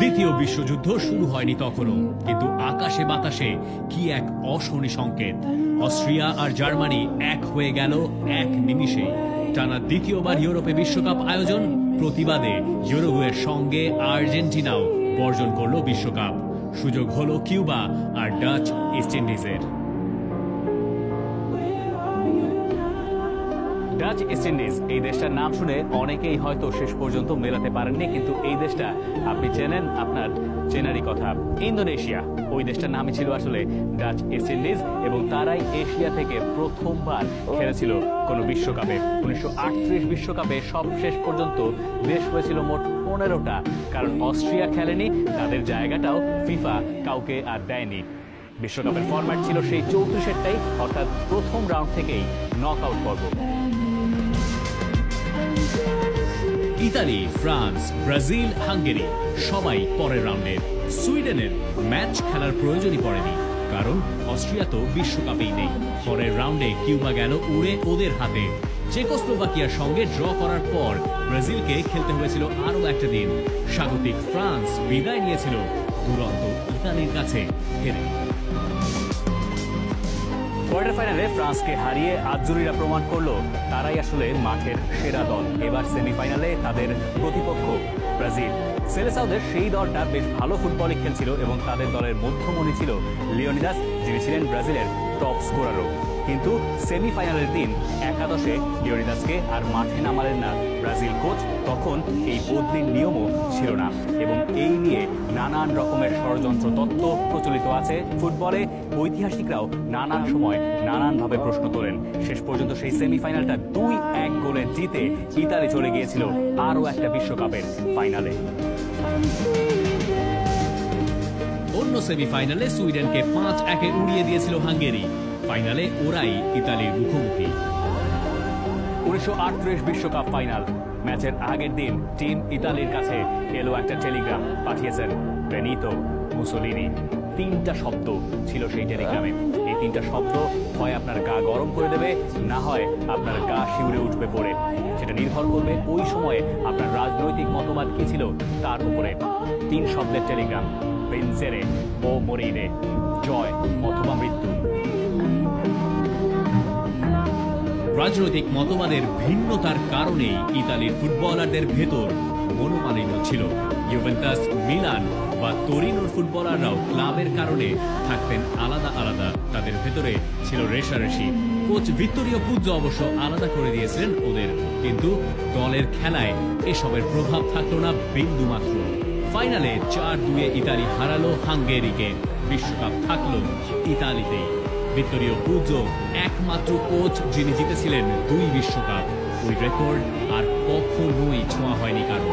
দ্বিতীয় বিশ্বযুদ্ধ শুরু হয়নি তখনও, কিন্তু আকাশে বাতাসে কি এক অশনি সংকেত। অস্ট্রিয়া আর জার্মানি এক হয়ে গেল এক নিমিষে। টানা দ্বিতীয়বার ইউরোপে বিশ্বকাপ আয়োজন, প্রতিবাদে ইউরুগুয়ের সঙ্গে আর্জেন্টিনাও বর্জন করল বিশ্বকাপ। সুযোগ হলো কিউবা আর ডাচ ইস্ট ইন্ডিজের। ডাচ ইস্ট ইন্ডিজ, এই দেশটার নাম শুনে অনেকেই হয়তো শেষ পর্যন্ত মেলাতে পারেননি, কিন্তু এই দেশটা আপনি চেনেন, আপনার চেনারই কথা। ইন্দোনেশিয়া, ওই দেশটার নামই ছিল আসলে ডাচ ইস্ট ইন্ডিজ, এবং তারাই এশিয়া থেকে প্রথমবার খেলেছিল কোনো বিশ্বকাপে। 1938 বিশ্বকাপে সব শেষ পর্যন্ত দেশ হয়েছিল মোট 15টা, কারণ অস্ট্রিয়া খেলেনি, তাদের জায়গাটাও ফিফা কাউকে আর দেয়নি। বিশ্বকাপের ফরম্যাট ছিল সেই 34টাই, অর্থাৎ প্রথম রাউন্ড থেকেই নক আউট পর্ব। ইতালি, ফ্রান্স, ব্রাজিল, হাঙ্গেরি সবাই পরের রাউন্ডে। সুইডেনের ম্যাচ খেলার প্রয়োজনই পড়েনি, কারণ অস্ট্রিয়া তো বিশ্বকাপেই নেই। পরের রাউন্ডে কিউবা গেল উড়ে ওদের হাতে। চেকোস্লোভাকিয়ার সঙ্গে ড্র করার পর ব্রাজিলকে খেলতে হয়েছিল আরও একটা দিন। স্বাগতিক ফ্রান্স বিদায় নিয়েছিল দুরন্ত ইতালির কাছে হেরে। কোয়ার্টার ফাইনালে ফ্রান্সকে হারিয়ে আজুরিরা প্রমাণ করলো তারাই আসলে মাঠের সেরা দল। এবার সেমিফাইনালে তাদের প্রতিপক্ষ ব্রাজিল। সেলেসাওদের সেই দলটা বেশ ভালো ফুটবলই খেলছিল, এবং তাদের দলের মধ্যমণি ছিল লিওনিদাস, যিনি ছিলেন ব্রাজিলের টপ স্কোরারও। কিন্তু সেমিফাইনালের দিন একাদশে লিওনিদাসকে আর মাঠে নামালেন না ব্রাজিল কোচ। তখন এই বদলির নিয়মও ছিল না, এবং এই নিয়ে নানান রকমের ষড়যন্ত্র তত্ত্ব প্রচলিত আছে ফুটবলে। ঐতিহাসিকরাও নানান সময় নানানভাবে প্রশ্ন তোলেন। শেষ পর্যন্ত সেই সেমিফাইনালটা 2-1 গোলে জিতে ইতালি চলে গিয়েছিল আরও একটা বিশ্বকাপের ফাইনালে। অন্য সেমিফাইনালে সুইডেনকে 5-1 উড়িয়ে দিয়েছিল হাঙ্গেরি। ফাইনালে ওরাই ইতালির মুখোমুখি। 1938 বিশ্বকাপ ফাইনাল ম্যাচের আগের দিন টিম ইতালির কাছে এলো একটা টেলিগ্রাম, পাঠিয়েছেন বেনিতো মুসোলিনি। 3টা শব্দ ছিল সেই টেলিগ্রামে। এই 3টা শব্দ হয় আপনার গা গরম করে দেবে, না হয় আপনার গা শিউরে উঠবে পড়ে। সেটা নির্ভর করবে ওই সময়ে আপনার রাজনৈতিক মতবাদ কি ছিল তার উপরে। 3 শব্দের টেলিগ্রাম: ভিনসেরে ও মরিরে, জয় অথবা মৃত্যু। রাজনৈতিক মতবাদের ভিন্নতার কারণেই ইতালির ফুটবলারদের ভেতর মনোমালিন্য ছিল। ইউভেন্টাস, মিলান বা তোরিনোর ফুটবলাররাও ক্লাবের কারণে থাকতেন আলাদা আলাদা, তাদের ভেতরে ছিল রেষারেষি। কোচ ভিত্তোরিও পুজ্জো অবশ্য আলাদা করে দিয়েছিলেন ওদের, কিন্তু দলের খেলায় এসবের প্রভাব থাকলো না বিন্দু মাত্র। ফাইনালে 4-2 ইতালি হারালো হাঙ্গেরিকে। বিশ্বকাপ থাকলো ইতালিতেই। ভিত্তোরিও পুজ্জো একমাত্র কোচ যিনি জিতেছিলেন 2 বিশ্বকাপ। ওই রেকর্ড আর কখনোই ছোঁয়া হয়নি কারণ।